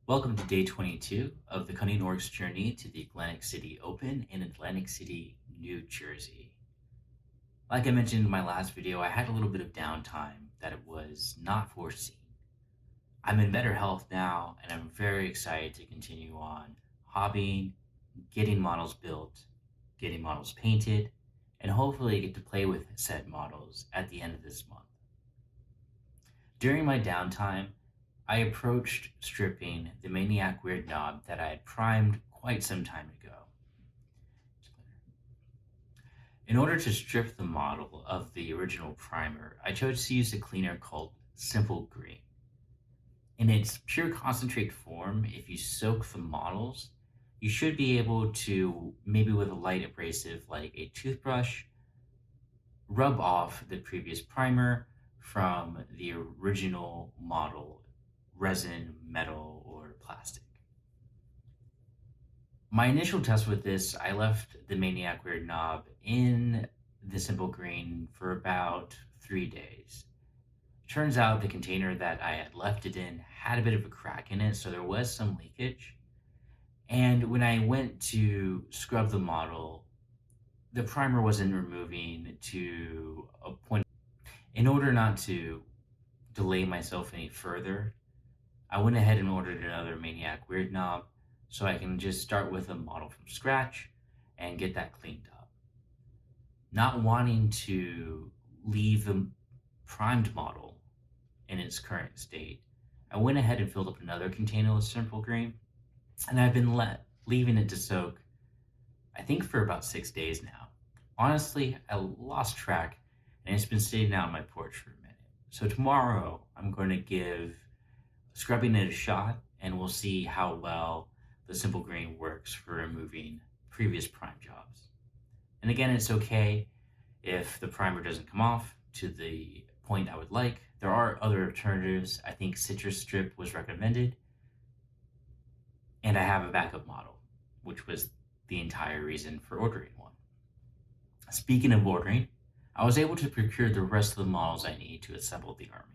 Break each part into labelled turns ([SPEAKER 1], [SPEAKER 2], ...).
[SPEAKER 1] Welcome to day 22 of the Kunnin Orruk's journey to the Atlantic City Open in Atlantic City, New Jersey. Like I mentioned in my last video, I had a little bit of downtime that it was not foreseen. I'm in better health now, and I'm very excited to continue on hobbying, getting models built, getting models painted, and hopefully get to play with said models at the end of this month. During my downtime, I approached stripping the Maniak Weirdnob that I had primed quite some time ago. In order to strip the model of the original primer, I chose to use a cleaner called Simple Green. In its pure concentrate form, if you soak the models, you should be able to, maybe with a light abrasive like a toothbrush, rub off the previous primer from the original model resin, metal, or plastic. My initial test with this, I left the Maniak Weirdnob in the Simple Green for about 3 days. Turns out the container that I had left it in had a bit of a crack in it, so there was some leakage. And when I went to scrub the model, the primer wasn't removing to a point. In order not to delay myself any further, I went ahead and ordered another Maniak Weirdnob so I can just start with a model from scratch and get that cleaned up. Not wanting to leave the primed model in its current state, I went ahead and filled up another container with Simple Green, and I've been leaving it to soak, I think, for about 6 days now. Honestly, I lost track, and it's been sitting out on my porch for a minute. So tomorrow, I'm going to give scrubbing it a shot, and we'll see how well the Simple Green works for removing previous prime jobs. And again, it's okay if the primer doesn't come off to the point I would like. There are other alternatives. I think Citrus Strip was recommended, and I have a backup model, which was the entire reason for ordering one. Speaking of ordering, I was able to procure the rest of the models I need to assemble the army.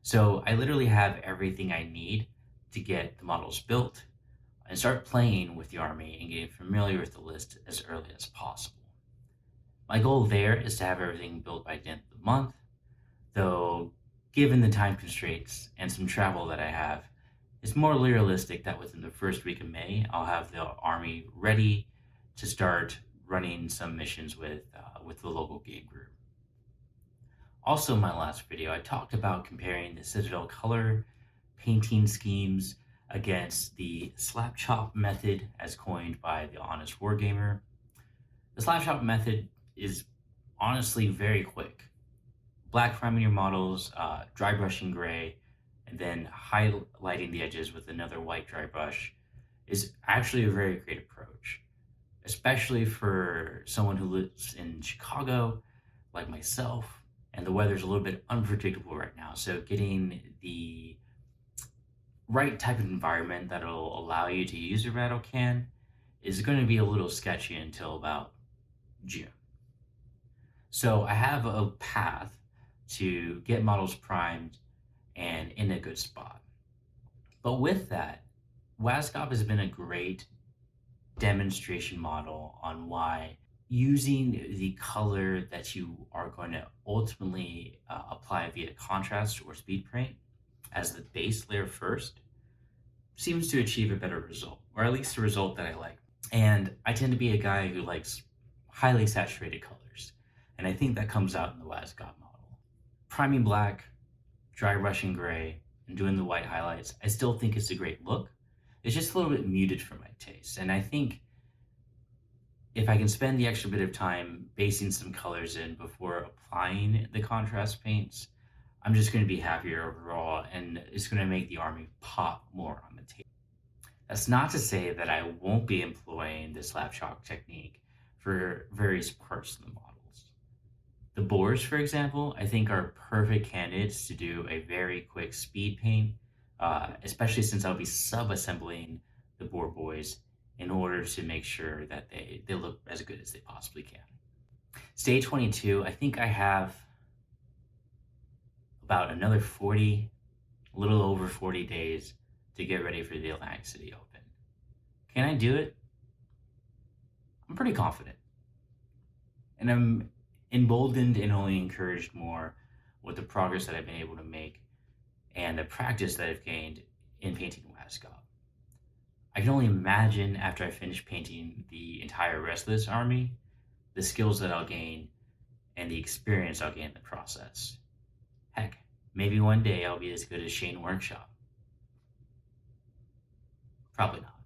[SPEAKER 1] So I literally have everything I need to get the models built and start playing with the army and getting familiar with the list as early as possible. My goal there is to have everything built by the end of the month, though given the time constraints and some travel that I have, it's more realistic that within the first week of May, I'll have the army ready to start running some missions with the local game group. Also, in my last video, I talked about comparing the Citadel color painting schemes against the slap chop method as coined by the Honest Wargamer. The slap chop method is honestly very quick. Black priming your models, dry brushing gray, and then highlighting the edges with another white dry brush is actually a very great approach, especially for someone who lives in Chicago like myself, and the weather's a little bit unpredictable right now. So getting the right type of environment that'll allow you to use a rattle can is going to be a little sketchy until about June. So I have a path to get models primed and in a good spot. But with that, WASCOP has been a great demonstration model on why using the color that you are going to ultimately apply via contrast or speed paint as the base layer first seems to achieve a better result, or at least a result that I like. And I tend to be a guy who likes highly saturated colors, and I think that comes out in the WASCOP model. Priming black, dry brushing gray, and doing the white highlights, I still think it's a great look. It's just a little bit muted for my taste, and I think if I can spend the extra bit of time basing some colors in before applying the contrast paints, I'm just going to be happier overall, and it's going to make the army pop more on the table. That's not to say that I won't be employing the slap chalk technique for various parts of the models. The boars, for example, I think are perfect candidates to do a very quick speed paint, especially since I'll be sub-assembling the boar boys in order to make sure that they look as good as they possibly can. Stage 22, I think I have about another 40, a little over 40 days to get ready for the Atlantic City Open. Can I do it? I'm pretty confident. And I'm emboldened and only encouraged more with the progress that I've been able to make and the practice that I've gained in painting Weirdnob. I can only imagine after I finish painting the entire rest of this army, the skills that I'll gain and the experience I'll gain in the process. Heck, maybe one day I'll be as good as Shane Workshop. Probably not.